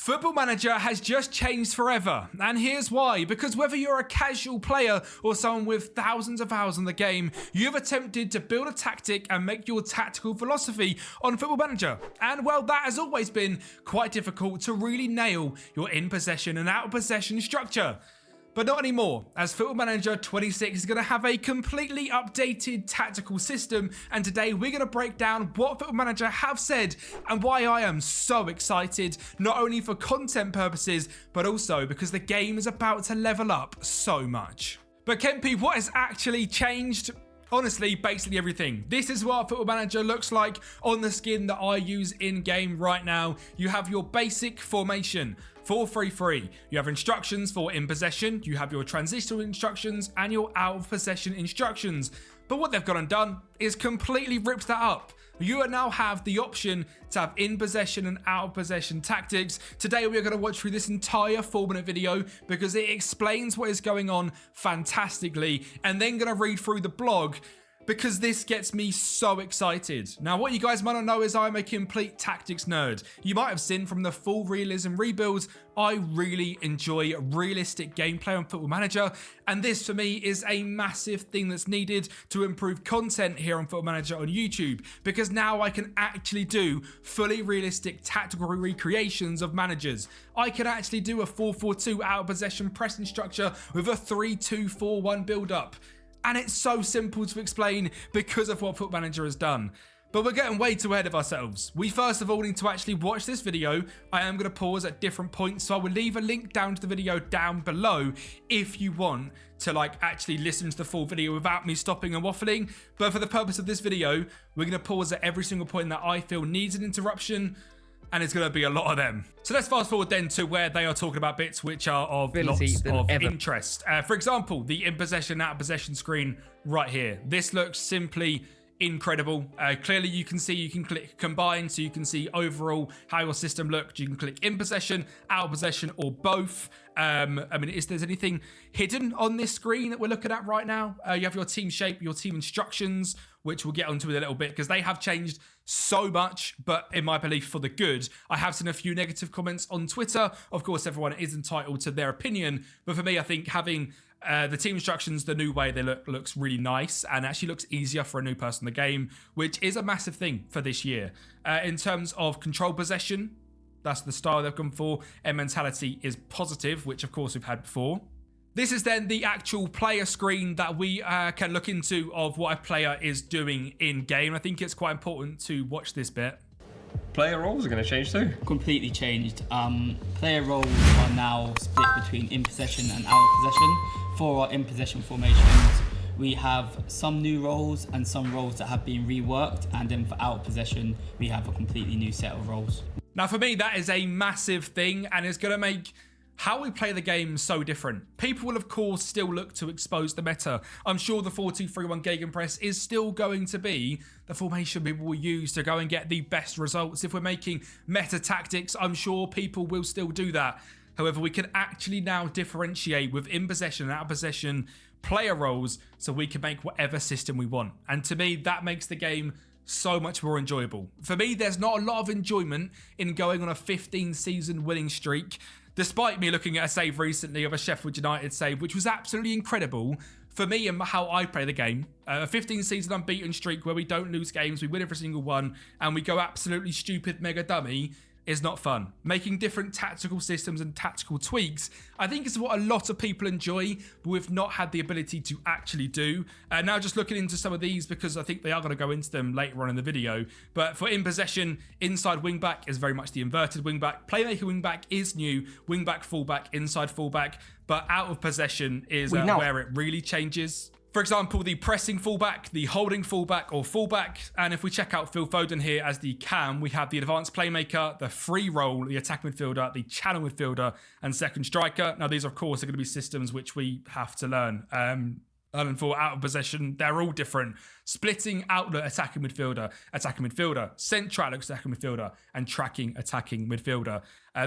Football Manager has just changed forever, and here's why. Because whether you're a casual player or someone with thousands of hours on the game, you've attempted to build a tactic and make your tactical philosophy on Football Manager. And well, that has always been quite difficult to really nail your in possession and out of possession structure. But not anymore, as Football Manager 26 is going to have a completely updated tactical system, and today we're going to break down what Football Manager have said and why I am so excited, not only for content purposes, but also because the game is about to level up so much. But Kempi, what has actually changed? Honestly, basically everything. This is what Football Manager looks like on the skin that I use in-game right now. You have your basic formation, 4-3-3. You have instructions for in possession, you have your transitional instructions, and your out of possession instructions. But what they've gone and done is completely ripped that up. You now have the option to have in possession and out of possession tactics. Today we're going to watch through this entire 4-minute video because it explains what is going on fantastically, and then going to read through the blog because this gets me so excited. Now, what you guys might not know is I'm a complete tactics nerd. You might have seen from the full realism rebuilds, I really enjoy realistic gameplay on Football Manager, and this for me is a massive thing that's needed to improve content here on Football Manager on YouTube, because now I can actually do fully realistic tactical recreations of managers. I can actually do a 4-4-2 out of possession pressing structure with a 3-2-4-1 build up. And it's so simple to explain because of what Football Manager has done. But we're getting way too ahead of ourselves. We first of all need to actually watch this video. I am going to pause at different points, so I will leave a link down to the video down below if you want to actually listen to the full video without me stopping and waffling. But for the purpose of this video, we're going to pause at every single point that I feel needs an interruption, and it's going to be a lot of them. So let's fast forward then to where they are talking about bits which are of lots of interest. For example, the in possession, out of possession screen right here. This looks simply incredible. Clearly you can see you can click combine, so you can see overall how your system looked. You can click in possession, out of possession, or both. I mean, is there anything hidden on this screen that we're looking at right now? You have your team shape, your team instructions, which we'll get onto in a little bit because they have changed so much, but in my belief for the good. I have seen a few negative comments on Twitter. Of course, everyone is entitled to their opinion, but for me, I think having the team instructions the new way they look looks really nice and actually looks easier for a new person in the game, which is a massive thing for this year. In terms of control possession, that's the style they've gone for, and mentality is positive, which of course we've had before. This is then the actual player screen that we can look into of what a player is doing in game. I think it's quite important to watch this bit. Player roles are going to change too. Completely changed. Player roles are now split between in possession and out of possession. For our in possession formations, we have some new roles and some roles that have been reworked, and then for out of possession, we have a completely new set of roles. Now for me, that is a massive thing, and it's going to make how we play the game so different. People will of course still look to expose the meta. I'm sure the 4-2-3-1 Gegenpress is still going to be the formation people will use to go and get the best results. If we're making meta tactics, I'm sure people will still do that. However, we can actually now differentiate with in possession and out of possession player roles, so we can make whatever system we want. And to me, that makes the game so much more enjoyable. For me, there's not a lot of enjoyment in going on a 15-season winning streak, despite me looking at a save recently of a Sheffield United save, which was absolutely incredible. For me and how I play the game, a 15-season unbeaten streak where we don't lose games, we win every single one, and we go absolutely stupid mega dummy is not fun. Making different tactical systems and tactical tweaks, I think is what a lot of people enjoy, but we've not had the ability to actually do. Now just looking into some of these, because I think they are going to go into them later on in the video. But for in possession, inside wingback is very much the inverted wingback. Playmaker wingback is new. Wingback fullback, inside fullback. But out of possession is where it really changes. For example, the pressing fullback, the holding fullback or fullback. And if we check out Phil Foden here as the cam, we have the advanced playmaker, the free role, the attack midfielder, the channel midfielder, and second striker. Now, these, of course, are going to be systems which we have to learn. And for out of possession, they're all different. Splitting outlet attacking midfielder, central attacking midfielder, and tracking attacking midfielder.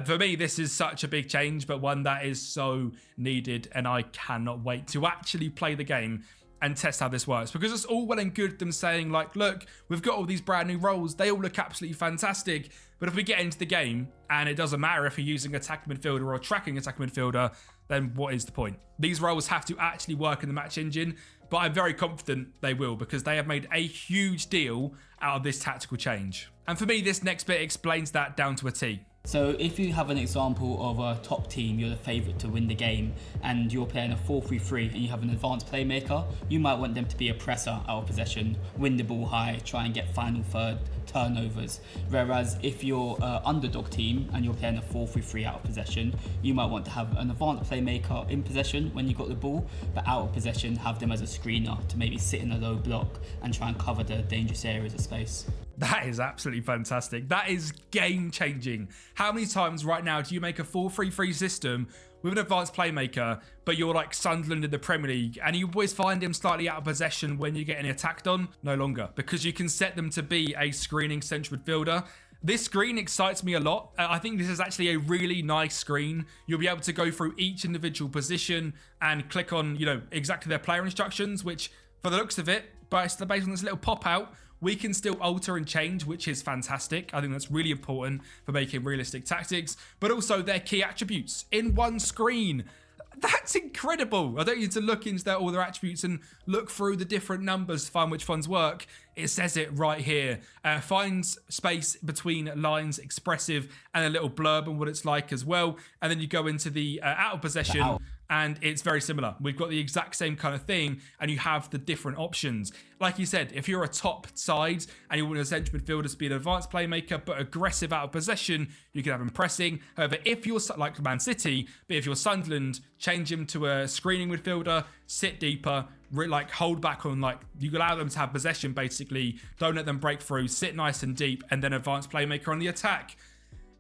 For me, this is such a big change, but one that is so needed, and I cannot wait to actually play the game and test how this works, because it's all well and good them saying like, look, we've got all these brand new roles, they all look absolutely fantastic, but if we get into the game and it doesn't matter if you're using attacking midfielder or tracking attacking midfielder, then what is the point? These roles have to actually work in the match engine, but I'm very confident they will, because they have made a huge deal out of this tactical change. And for me, this next bit explains that down to a T. So if you have an example of a top team, you're the favourite to win the game, and you're playing a 4-3-3 and you have an advanced playmaker, you might want them to be a presser out of possession, win the ball high, try and get final third turnovers. Whereas if you're an underdog team and you're playing a 4-3-3 out of possession, you might want to have an advanced playmaker in possession when you got the ball, but out of possession have them as a screener to maybe sit in a low block and try and cover the dangerous areas of space. That is absolutely fantastic. That is game changing. How many times right now do you make a 4-3-3 system with an advanced playmaker, but you're like Sunderland in the Premier League, and you always find him slightly out of possession when you're getting attacked on? No longer, because you can set them to be a screening central midfielder. This screen excites me a lot. I think this is actually a really nice screen. You'll be able to go through each individual position and click on, exactly their player instructions, which for the looks of it, based on this little pop out, we can still alter and change, which is fantastic. I think that's really important for making realistic tactics, but also their key attributes in one screen. That's incredible. I don't need to look into all their attributes and look through the different numbers to find which ones work. It says it right here. Finds space between lines, expressive, and a little blurb on what it's like as well. And then you go into the out of possession, and it's very similar. We've got the exact same kind of thing, and you have the different options. Like you said, if you're a top side and you want a central midfielder to be an advanced playmaker but aggressive out of possession, you can have him pressing. However, if you're like Man City, but if you're Sunderland, change him to a screening midfielder, sit deeper, hold back on, you allow them to have possession basically, don't let them break through, sit nice and deep, and then advanced playmaker on the attack.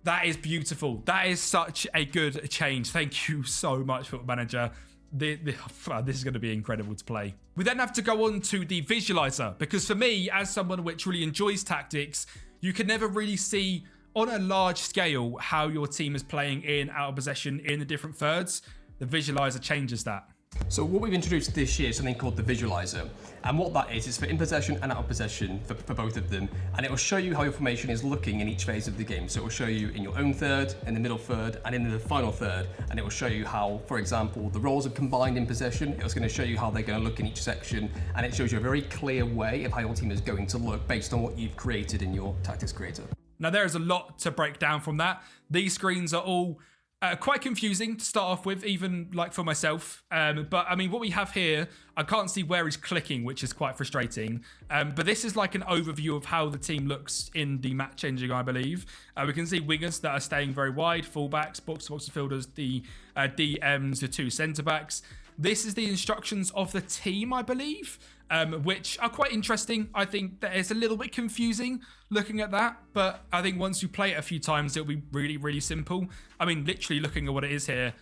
That is beautiful. That is such a good change. Thank you so much, Football Manager. This is going to be incredible to play. We then have to go on to the visualizer, because for me, as someone which really enjoys tactics, you can never really see on a large scale how your team is playing in, out of possession, in the different thirds. The visualizer changes that. So what we've introduced this year is something called the visualizer, and what that is for in possession and out of possession for both of them, and it will show you how your formation is looking in each phase of the game. So it will show you in your own third, in the middle third, and in the final third, and it will show you how, for example, the roles are combined in possession. It's going to show you how they're going to look in each section, and it shows you a very clear way of how your team is going to look based on what you've created in your tactics creator. Now there is a lot to break down from that. These screens are all quite confusing to start off with, even for myself. But I mean, what we have here, I can't see where he's clicking, which is quite frustrating. But this is like an overview of how the team looks in the match engine, I believe. We can see wingers that are staying very wide, fullbacks, box-to-box midfielders, the DMs, the two centre-backs. This is the instructions of the team, I believe, which are quite interesting. I think that it's a little bit confusing looking at that, but I think once you play it a few times, it'll be really, really simple. I mean, literally looking at what it is here,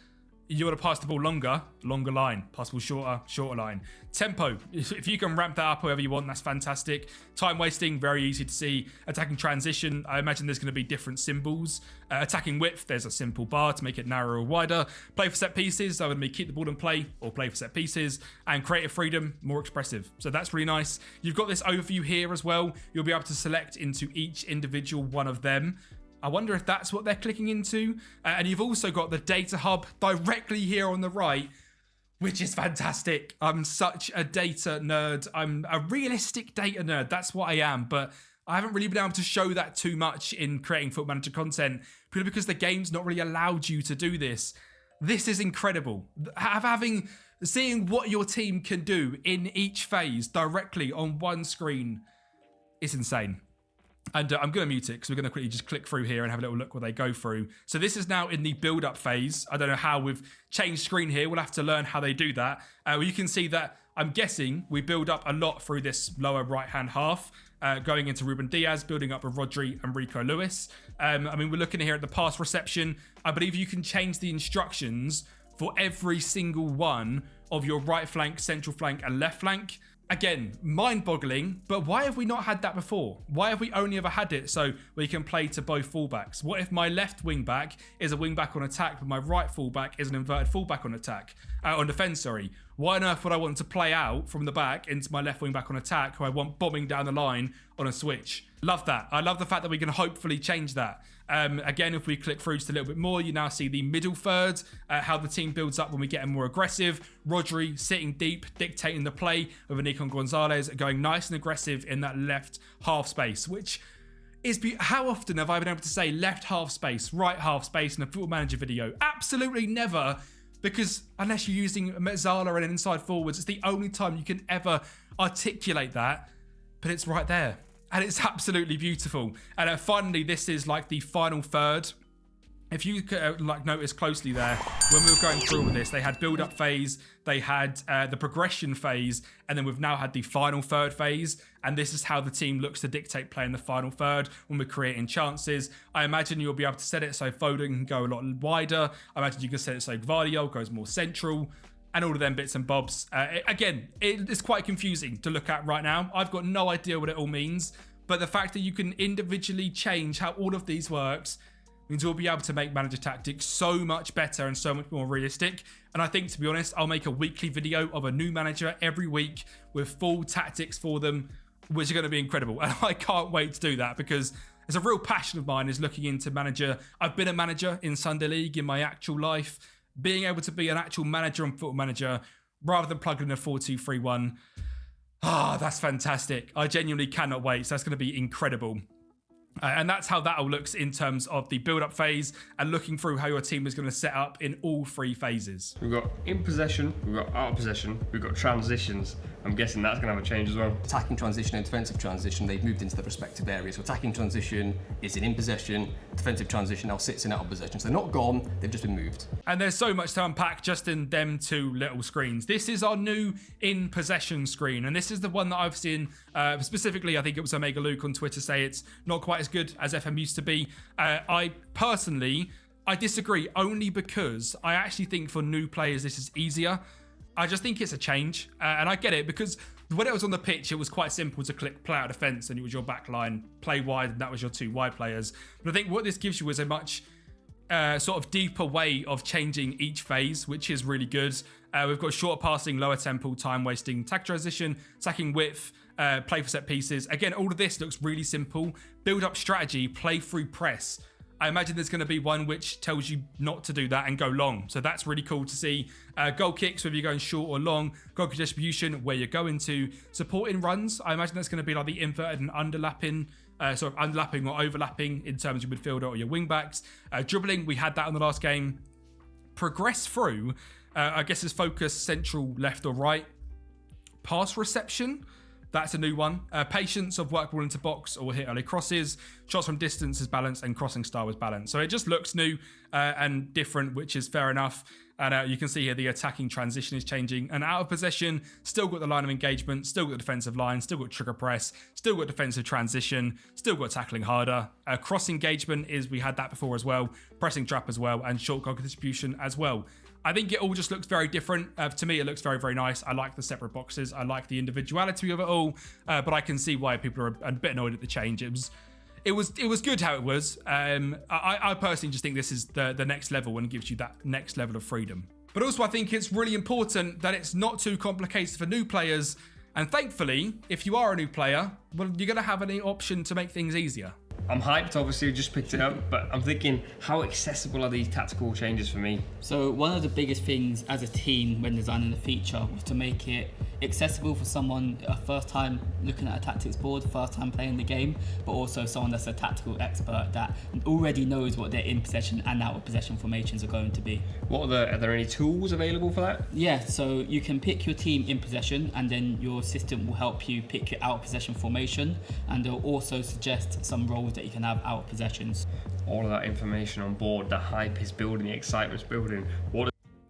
you want to pass the ball longer line. Pass the ball shorter line. Tempo, if you can ramp that up however you want, that's fantastic. Time wasting, very easy to see. Attacking transition, I imagine there's going to be different symbols. Attacking width, there's a simple bar to make it narrower or wider. Play for set pieces, that would be keep the ball in play or play for set pieces. And creative freedom, more expressive. So that's really nice. You've got this overview here as well. You'll be able to select into each individual one of them. I wonder if that's what they're clicking into. And you've also got the data hub directly here on the right, which is fantastic. I'm such a data nerd. I'm a realistic data nerd. That's what I am. But I haven't really been able to show that too much in creating Football Manager content, purely because the game's not really allowed you to do this. This is incredible. Seeing what your team can do in each phase directly on one screen is insane. And I'm going to mute it because we're going to quickly just click through here and have a little look what they go through. So this is now in the build-up phase. I don't know how we've changed screen here. We'll have to learn how they do that. You can see that, I'm guessing, we build up a lot through this lower right-hand half, going into Ruben Diaz, building up with Rodri and Rico Lewis. I mean, we're looking here at the pass reception. I believe you can change the instructions for every single one of your right flank, central flank, and left flank. Again, mind-boggling, but why have we not had that before? Why have we only ever had it so we can play to both fullbacks? What if my left wing-back is a wing-back on attack, but my right fullback is an inverted fullback on attack? On defence, sorry. Why on earth would I want to play out from the back into my left wing-back on attack, who I want bombing down the line on a switch? Love that. I love the fact that we can hopefully change that. Again, if we click through just a little bit more, you now see the middle third, how the team builds up when we get more aggressive. Rodri sitting deep, dictating the play with Nico Gonzalez, going nice and aggressive in that left half space, which is how often have I been able to say left half space, right half space in a Football Manager video? Absolutely never, because unless you're using Mezzala and an inside forwards, it's the only time you can ever articulate that, but it's right there. And it's absolutely beautiful. And finally, this is like the final third. If you notice closely there, when we were going through all of this, they had build-up phase, they had the progression phase, and then we've now had the final third phase. And this is how the team looks to dictate play in the final third when we're creating chances. I imagine you'll be able to set it so Foden can go a lot wider. I imagine you can set it so Gvardiol goes more central. And all of them bits and bobs. Again, it's quite confusing to look at right now. I've got no idea what it all means. But the fact that you can individually change how all of these works means we'll be able to make manager tactics so much better and so much more realistic. And I think, to be honest, I'll make a weekly video of a new manager every week with full tactics for them, which are going to be incredible. And I can't wait to do that because it's a real passion of mine is looking into manager. I've been a manager in Sunday League in my actual life. Being able to be an actual manager on Football Manager rather than plugging in a 4-2-3-1. That's fantastic. I genuinely cannot wait. So that's going to be incredible. And that's how that all looks in terms of the build-up phase and looking through how your team is going to set up in all three phases. We've got in possession, we've got out of possession, we've got transitions. I'm guessing that's going to have a change as well. Attacking transition and defensive transition, they've moved into the respective areas. So attacking transition is in possession, defensive transition now sits in out of possession. So they're not gone, they've just been moved. And there's so much to unpack just in them two little screens. This is our new in possession screen. And this is the one that I've seen, specifically, I think it was Omega Luke on Twitter say it's not quite as good as FM used to be. I disagree only because I actually think for new players, this is easier. I just think it's a change, and I get it because when it was on the pitch, it was quite simple to click play out defence and it was your back line, play wide, and that was your two wide players. But I think what this gives you is a much sort of deeper way of changing each phase, which is really good. We've got short passing, lower tempo, time wasting, attack transition, attacking width, play for set pieces. Again, all of this looks really simple. Build up strategy, play through press. I imagine there's going to be one which tells you not to do that and go long. So that's really cool to see. Goal kicks, whether you're going short or long. Goal kick distribution, where you're going to. Supporting runs, I imagine that's going to be like the inverted and underlapping. Sort of underlapping or overlapping in terms of your midfielder or your wing backs. Dribbling, we had that in the last game. Progress through, I guess is focus central, left or right. Pass reception. That's a new one. Patience of work ball into box or hit early crosses. Shots from distance is balanced and crossing style is balanced. So it just looks new and different, which is fair enough. And you can see here the attacking transition is changing. And out of possession, still got the line of engagement, still got the defensive line, still got trigger press, still got defensive transition, still got tackling harder. Cross engagement is, we had that before as well. Pressing trap as well, and short goal distribution as well. I think it all just looks very different. To me, it looks very, very nice. I like the separate boxes. I like the individuality of it all. But I can see why people are a bit annoyed at the change. It was good how it was. I personally just think this is the next level and gives you that next level of freedom. But also, I think it's really important that it's not too complicated for new players. And thankfully, if you are a new player, well, you're going to have an option to make things easier. I'm hyped, obviously, just picked it up, but I'm thinking, how accessible are these tactical changes for me? So one of the biggest things as a team when designing the feature was to make it accessible for someone a first time looking at a tactics board, first time playing the game, but also someone that's a tactical expert that already knows what their in possession and out of possession formations are going to be. Are there any tools available for that? Yeah, so you can pick your team in possession and then your assistant will help you pick your out of possession formation, and they'll also suggest some roles that you can have out of possessions. All of that information on board, the hype is building, the excitement's building.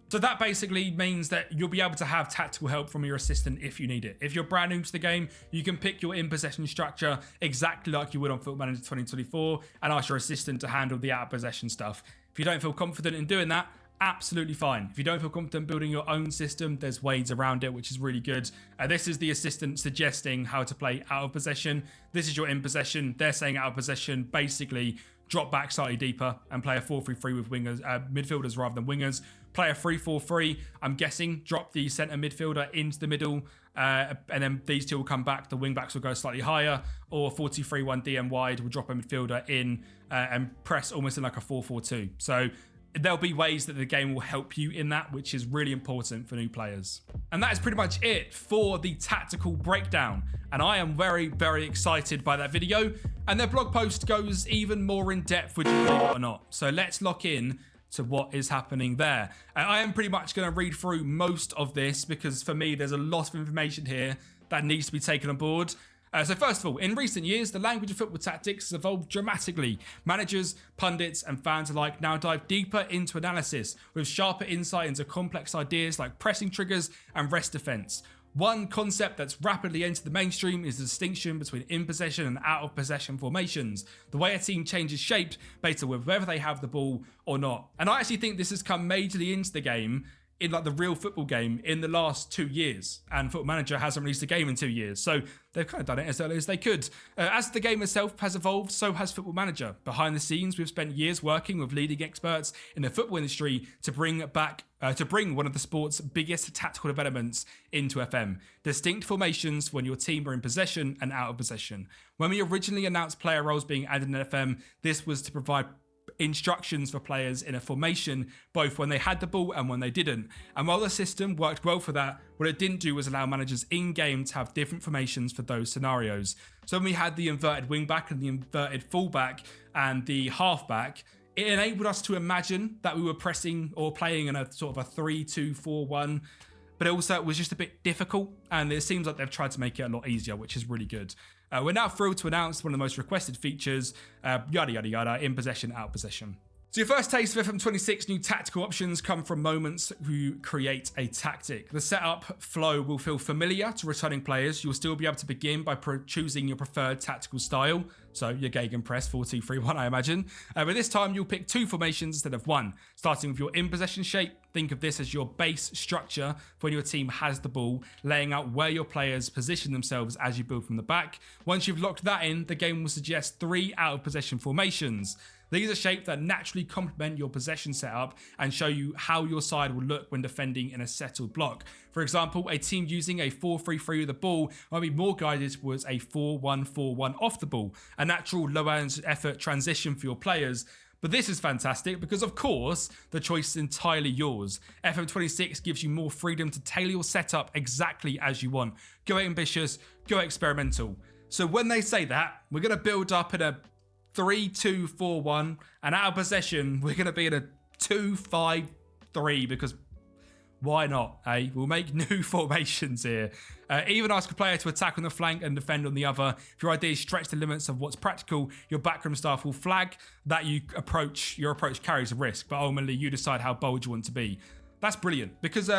So that basically means that you'll be able to have tactical help from your assistant if you need it. If you're brand new to the game, you can pick your in-possession structure exactly like you would on Football Manager 2024 and ask your assistant to handle the out-of-possession stuff. If you don't feel confident in doing that, absolutely fine. If you don't feel confident building your own system, there's ways around it, which is really good. This is the assistant suggesting how to play out of possession. This is your in possession. They're saying out of possession. Basically, drop back slightly deeper and play a 4-3-3 with wingers, midfielders rather than wingers. Play a 3-4-3. I'm guessing drop the centre midfielder into the middle, and then these two will come back. The wing backs will go slightly higher, or 4-2-3-1 DM wide will drop a midfielder in and press almost in like a 4-4-2. So there'll be ways that the game will help you in that, which is really important for new players. And that is pretty much it for the tactical breakdown. And I am very, very excited by that video. And their blog post goes even more in depth, would you believe it or not. So let's lock in to what is happening there. I am pretty much going to read through most of this because for me, there's a lot of information here that needs to be taken on board. So first of all, in recent years, the language of football tactics has evolved dramatically. Managers, pundits, and fans alike now dive deeper into analysis with sharper insight into complex ideas like pressing triggers and rest defense. One concept that's rapidly entered the mainstream is the distinction between in-possession and out-of-possession formations. The way a team changes shape based on whether they have the ball or not. And I actually think this has come majorly into the game in like the real football game in the last 2 years, and Football Manager hasn't released a game in 2 years, so they've kind of done it as early as they could. As the game itself has evolved, so has Football Manager. Behind the scenes, we've spent years working with leading experts in the football industry to bring one of the sport's biggest tactical developments into FM: distinct formations when your team are in possession and out of possession. When we originally announced player roles being added in FM, this was to provide instructions for players in a formation both when they had the ball and when they didn't. And while the system worked well for that, what it didn't do was allow managers in-game to have different formations for those scenarios. So when we had the inverted wing-back and the inverted full-back and the half-back, it enabled us to imagine that we were pressing or playing in a sort of a 3-2-4-1, but also it was just a bit difficult, and it seems like they've tried to make it a lot easier, which is really good. We're now thrilled to announce one of the most requested features, yada yada yada, in possession, out possession. So your first taste of FM26 new tactical options come from moments who create a tactic. The setup flow will feel familiar to returning players. You'll still be able to begin by choosing your preferred tactical style. So your Gegenpress 4-2-3-1, I imagine. But this time you'll pick 2 formations instead of 1. Starting with your in-possession shape, think of this as your base structure for when your team has the ball, laying out where your players position themselves as you build from the back. Once you've locked that in, the game will suggest 3 out-of-possession formations. These are shapes that naturally complement your possession setup and show you how your side will look when defending in a settled block. For example, a team using a 4-3-3 with the ball might be more guided towards a 4-1-4-1 off the ball, a natural low effort transition for your players. But this is fantastic because, of course, the choice is entirely yours. FM26 gives you more freedom to tailor your setup exactly as you want. Go ambitious, go experimental. So when they say that, we're going to build up in a 3-2-4-1, and out of possession, we're going to be in a 2-5-3 because why not, eh? We'll make new formations here. Even ask a player to attack on the flank and defend on the other. If your ideas stretch the limits of what's practical, your backroom staff will flag that your approach carries a risk, but ultimately you decide how bold you want to be. That's brilliant because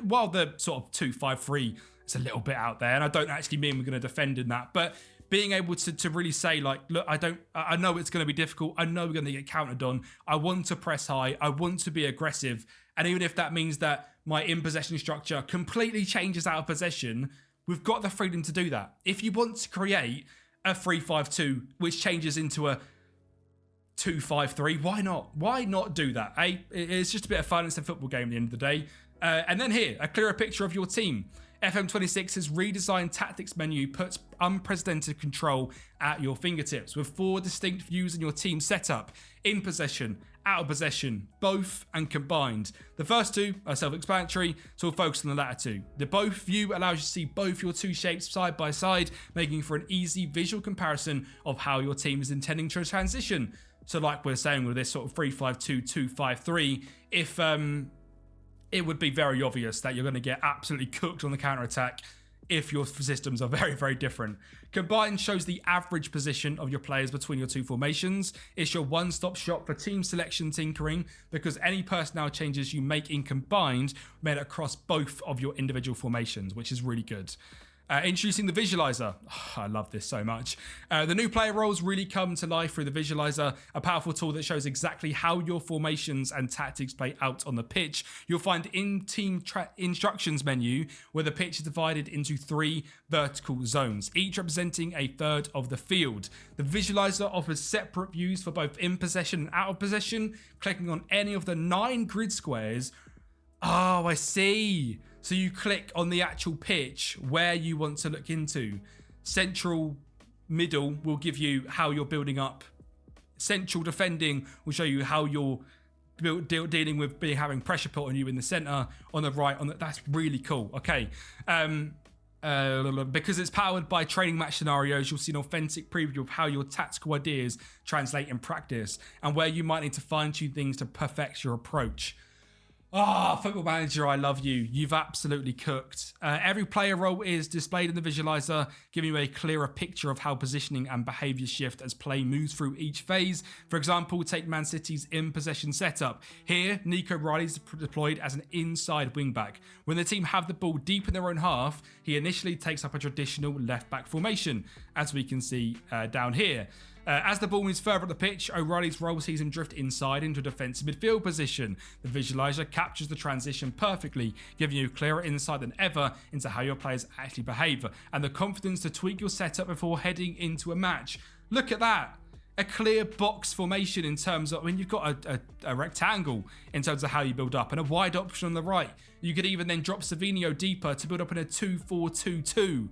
while the sort of 2-5-3 is a little bit out there, and I don't actually mean we're going to defend in that, but being able to really say, like, look, I know it's going to be difficult. I know we're going to get countered on. I want to press high. I want to be aggressive. And even if that means that my in-possession structure completely changes out of possession, we've got the freedom to do that. If you want to create a 3-5-2, which changes into a 2-5-3, why not? Why not do that? It's just a bit of fun. It's a football game at the end of the day. And then here, a clearer picture of your team. FM26's redesigned tactics menu puts unprecedented control at your fingertips with 4 distinct views in your team setup: in possession, out of possession, both, and combined. The first 2 are self-explanatory, so we'll focus on the latter 2. The both view allows you to see both your 2 shapes side by side, making for an easy visual comparison of how your team is intending to transition. So like we're saying with this sort of 3-5-2, 2-5-3, if it would be very obvious that you're going to get absolutely cooked on the counter-attack if your systems are very, very different. Combined shows the average position of your players between your 2 formations. It's your one-stop shop for team selection tinkering because any personnel changes you make in combined made across both of your individual formations, which is really good. Introducing the visualizer. Oh, I love this so much. The new player roles really come to life through the visualizer, a powerful tool that shows exactly how your formations and tactics play out on the pitch. You'll find in-team instructions menu where the pitch is divided into 3 vertical zones, each representing a third of the field. The visualizer offers separate views for both in possession and out of possession. Clicking on any of the 9 grid squares. Oh, I see. So you click on the actual pitch where you want to look into. Central, middle will give you how you're building up. Central defending will show you how you're dealing with having pressure put on you in the center. On the right, that's really cool. Okay. Because it's powered by training match scenarios, you'll see an authentic preview of how your tactical ideas translate in practice and where you might need to fine-tune things to perfect your approach. Football Manager, I love you. You've absolutely cooked. Every player role is displayed in the visualizer, giving you a clearer picture of how positioning and behaviour shift as play moves through each phase. For example, take Man City's in-possession setup. Here, Nico Riley's deployed as an inside wing-back. When the team have the ball deep in their own half, he initially takes up a traditional left-back formation, as we can see down here. As the ball moves further up the pitch, O'Reilly's role sees him drift inside into a defensive midfield position. The visualizer captures the transition perfectly, giving you clearer insight than ever into how your players actually behave, and the confidence to tweak your setup before heading into a match. Look at that! A clear box formation in terms of, you've got a rectangle in terms of how you build up, and a wide option on the right. You could even then drop Savinho deeper to build up in a 2-4-2-2.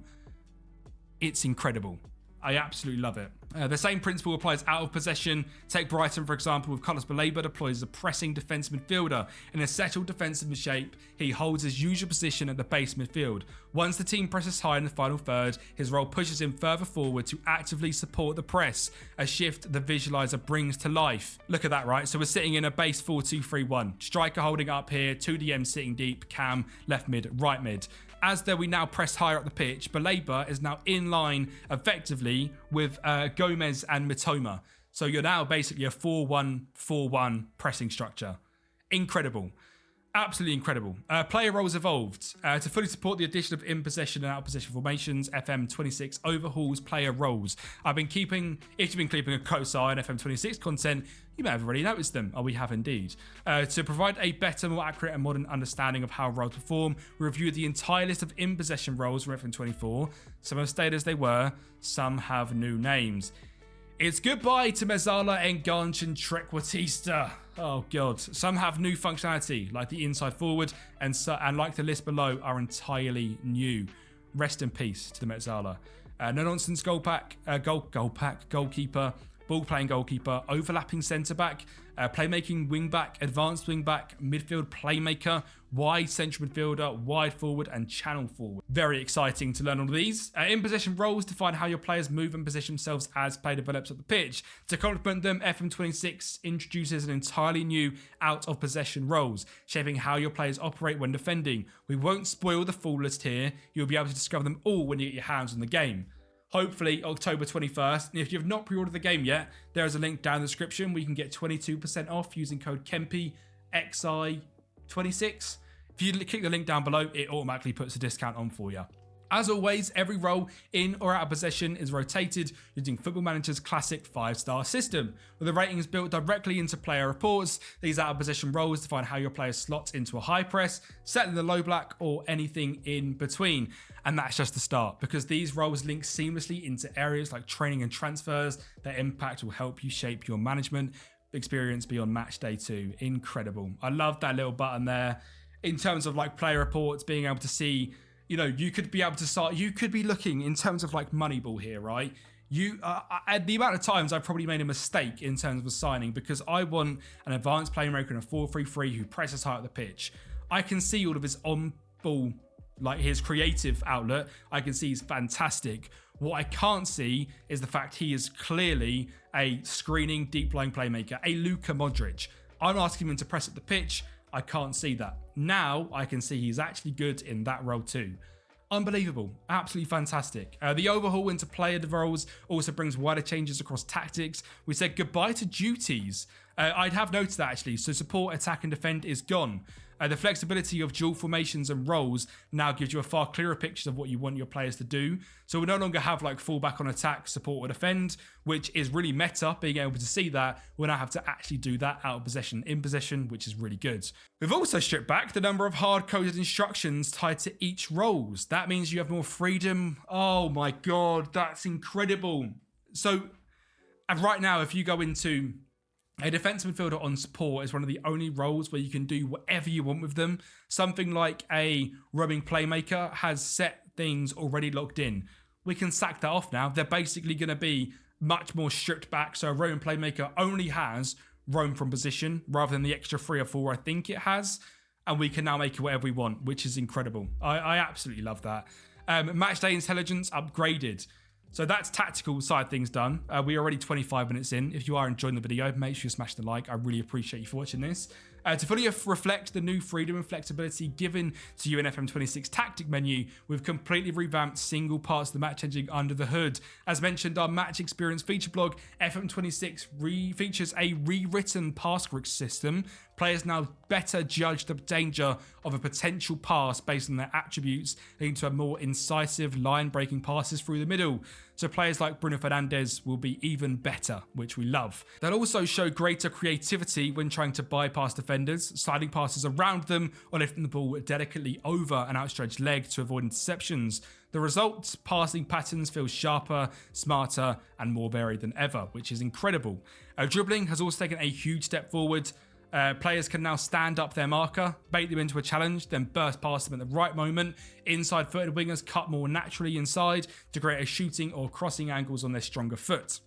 It's incredible. I absolutely love it. The same principle applies out of possession. Take Brighton, for example, with Carlos Baleba deployed as a pressing defensive midfielder. In a settled defensive shape, he holds his usual position at the base midfield. Once the team presses high in the final third, his role pushes him further forward to actively support the press, a shift the visualizer brings to life. Look at that, right? So we're sitting in a base 4-2-3-1. Striker holding up here, 2 DMs sitting deep, Cam, left mid, right mid. As we now press higher up the pitch, Baleba is now in line effectively with Gomez and Mitoma. So you're now basically a 4-1-4-1 pressing structure. Incredible. Absolutely incredible. Player roles evolved. To fully support the addition of in-possession and out-of-possession formations, FM26 overhauls player roles. If you've been keeping a close eye on FM26 content, you may have already noticed them. We have indeed. To provide a better, more accurate and modern understanding of how roles perform, we reviewed the entire list of in-possession roles from FM24. Some have stayed as they were, some have new names. It's goodbye to Mezzala, Enganche and Trequartista. Oh god. Some have new functionality, like the inside forward, and like the list below, are entirely new. Rest in peace to the Mezzala. No nonsense goalkeeper, ball-playing goalkeeper, overlapping centre-back, playmaking wing-back, advanced wing-back, midfield playmaker, wide central midfielder, wide forward, and channel forward. Very exciting to learn all of these. In-possession roles define how your players move and position themselves as play develops at the pitch. To complement them, FM26 introduces an entirely new out-of-possession roles, shaping how your players operate when defending. We won't spoil the full list here. You'll be able to discover them all when you get your hands on the game. Hopefully October 21st. And if you have not pre-ordered the game yet, there is a link down in the description where you can get 22% off using code Kempi XI26. If you click the link down below, it automatically puts a discount on for you. As always, every role in or out of possession is rotated using Football Manager's classic 5-star system. With the ratings built directly into player reports, these out of possession roles define how your players slot into a high press, set in the low block, or anything in between. And that's just the start, because these roles link seamlessly into areas like training and transfers. Their impact will help you shape your management experience beyond match day 2. Incredible. I love that little button there. In terms of like player reports, being able to see, you could be able to start, you could be looking in terms of like Moneyball here, right? At the amount of times I've probably made a mistake in terms of a signing because I want an advanced playmaker in a 4-3-3 who presses high at the pitch. I can see all of his on-ball, like his creative outlet. I can see he's fantastic. What I can't see is the fact he is clearly a screening, deep-lying playmaker, a Luka Modric. I'm asking him to press at the pitch. I can't see that. Now I can see he's actually good in that role too. Unbelievable. Absolutely fantastic. The overhaul into player roles also brings wider changes across tactics. We said goodbye to duties. I'd have noticed that actually. So support, attack, and defend is gone. The flexibility of dual formations and roles now gives you a far clearer picture of what you want your players to do. So we no longer have like fullback on attack, support, or defend, which is really meta. Being able to see that, we now have to actually do that out of possession, in possession, which is really good. We've also stripped back the number of hard-coded instructions tied to each roles. That means you have more freedom. Oh my god, that's incredible. So, and right now, if you go into a defense midfielder on support is one of the only roles where you can do whatever you want with them. Something like a roaming playmaker has set things already locked in. We can sack that off now. They're basically going to be much more stripped back. So a roaming playmaker only has roam from position rather than the extra 3 or 4 I think it has. And we can now make it whatever we want, which is incredible. I absolutely love that. Match day intelligence upgraded. So that's tactical side things done. We're already 25 minutes in. If you are enjoying the video, make sure you smash the like. I really appreciate you for watching this. To fully reflect the new freedom and flexibility given to you in FM26 tactic menu, we've completely revamped single parts of the match engine under the hood. As mentioned, our match experience feature blog, FM26 features a rewritten pass grid system. Players now better judge the danger of a potential pass based on their attributes, leading to a more incisive line-breaking passes through the middle. So players like Bruno Fernandes will be even better, which we love. They'll also show greater creativity when trying to bypass defenders, sliding passes around them, or lifting the ball delicately over an outstretched leg to avoid interceptions. The result, passing patterns feel sharper, smarter, and more varied than ever, which is incredible. Dribbling has also taken a huge step forward. Players can now stand up their marker, bait them into a challenge, then burst past them at the right moment. Inside-footed wingers cut more naturally inside to create a shooting or crossing angles on their stronger foot.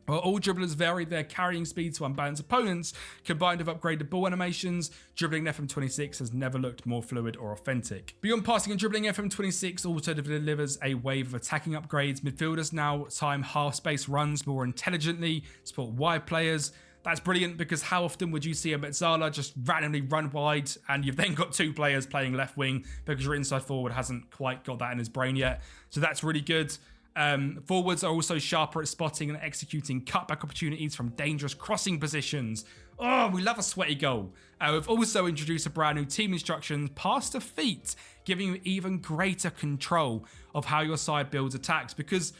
While all dribblers vary their carrying speed to unbalanced opponents, combined with upgraded ball animations, dribbling in FM26 has never looked more fluid or authentic. Beyond passing and dribbling, FM26 also delivers a wave of attacking upgrades. Midfielders now time half-space runs more intelligently, support wide players. That's brilliant because how often would you see a Metzala just randomly run wide and you've then got 2 players playing left wing because your inside forward hasn't quite got that in his brain yet. So that's really good. Forwards are also sharper at spotting and executing cutback opportunities from dangerous crossing positions. Oh, we love a sweaty goal. We've also introduced a brand new team instruction, pass to feet, giving you even greater control of how your side builds attacks because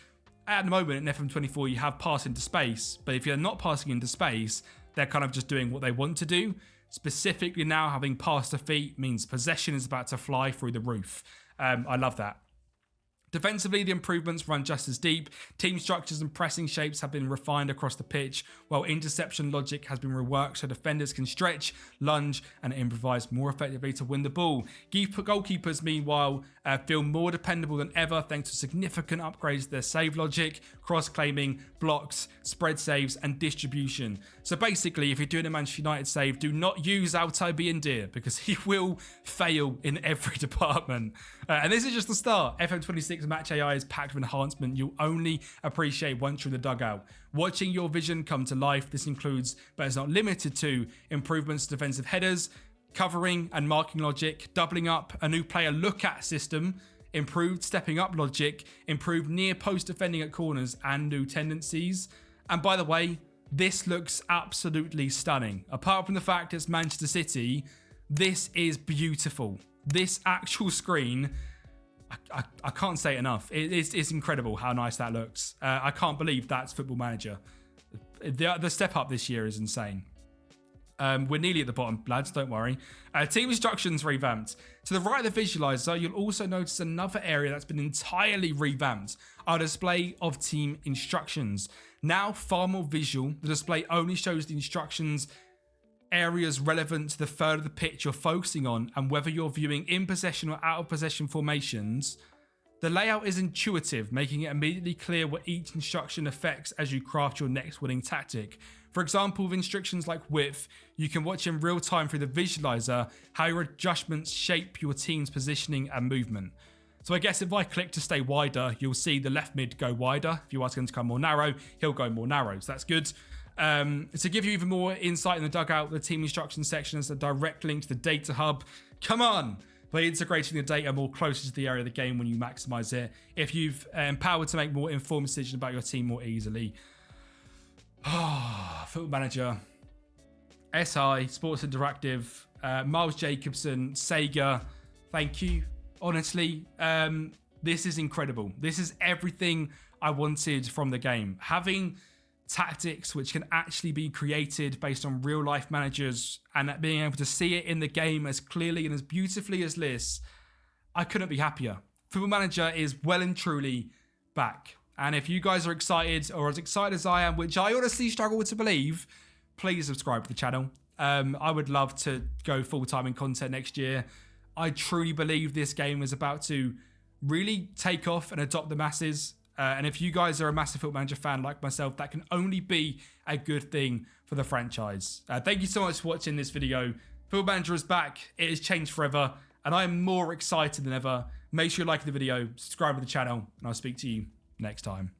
at the moment in FM24 you have pass into space, but if you're not passing into space, they're kind of just doing what they want to do. Specifically now having pass to feet means possession is about to fly through the roof. I love that. Defensively, the improvements run just as deep. Team structures and pressing shapes have been refined across the pitch, while interception logic has been reworked so defenders can stretch, lunge, and improvise more effectively to win the ball. Goalkeepers, meanwhile, feel more dependable than ever thanks to significant upgrades to their save logic, cross-claiming, blocks, spread saves, and distribution. So basically, if you're doing a Manchester United save, do not use Altay Biendir because he will fail in every department. And this is just the start. FM26 Match AI is packed with enhancement you'll only appreciate once you're in the dugout. Watching your vision come to life, this includes, but is not limited to, improvements to defensive headers, covering and marking logic, doubling up, a new player look at system, improved stepping up logic, improved near post defending at corners, and new tendencies. And by the way, this looks absolutely stunning. Apart from the fact it's Manchester City, this is beautiful. This actual screen, I can't say it enough. It's incredible how nice that looks. I can't believe that's Football Manager. The step up this year is insane. We're nearly at the bottom, lads, don't worry. Team instructions revamped. To the right of the visualizer, you'll also notice another area that's been entirely revamped. Our display of team instructions. Now far more visual, the display only shows the instructions areas relevant to the third of the pitch you're focusing on, and whether you're viewing in possession or out of possession formations. The layout is intuitive, making it immediately clear what each instruction affects as you craft your next winning tactic. For example, with instructions like width, you can watch in real time through the visualizer how your adjustments shape your team's positioning and movement. So I guess if I click to stay wider, you'll see the left mid go wider. If you ask him to come more narrow, he'll go more narrow, so that's good. To give you even more insight in the dugout, the team instructions section has a direct link to the data hub. Come on! By integrating the data more closer to the area of the game when you maximize it. If you've empowered to make more informed decisions about your team more easily. Football Manager. SI, Sports Interactive, Miles Jacobson, Sega, thank you. Honestly, this is incredible. This is everything I wanted from the game. Having tactics which can actually be created based on real life managers and being able to see it in the game as clearly and as beautifully as this, I couldn't be happier. Football Manager is well and truly back. And if you guys are excited or as excited as I am, which I honestly struggle to believe, please subscribe to the channel. I would love to go full-time in content next year. I truly believe this game is about to really take off and adopt the masses. And if you guys are a massive Football Manager fan like myself, that can only be a good thing for the franchise. Thank you so much for watching this video. Football Manager is back. It has changed forever. And I am more excited than ever. Make sure you like the video, subscribe to the channel, and I'll speak to you next time.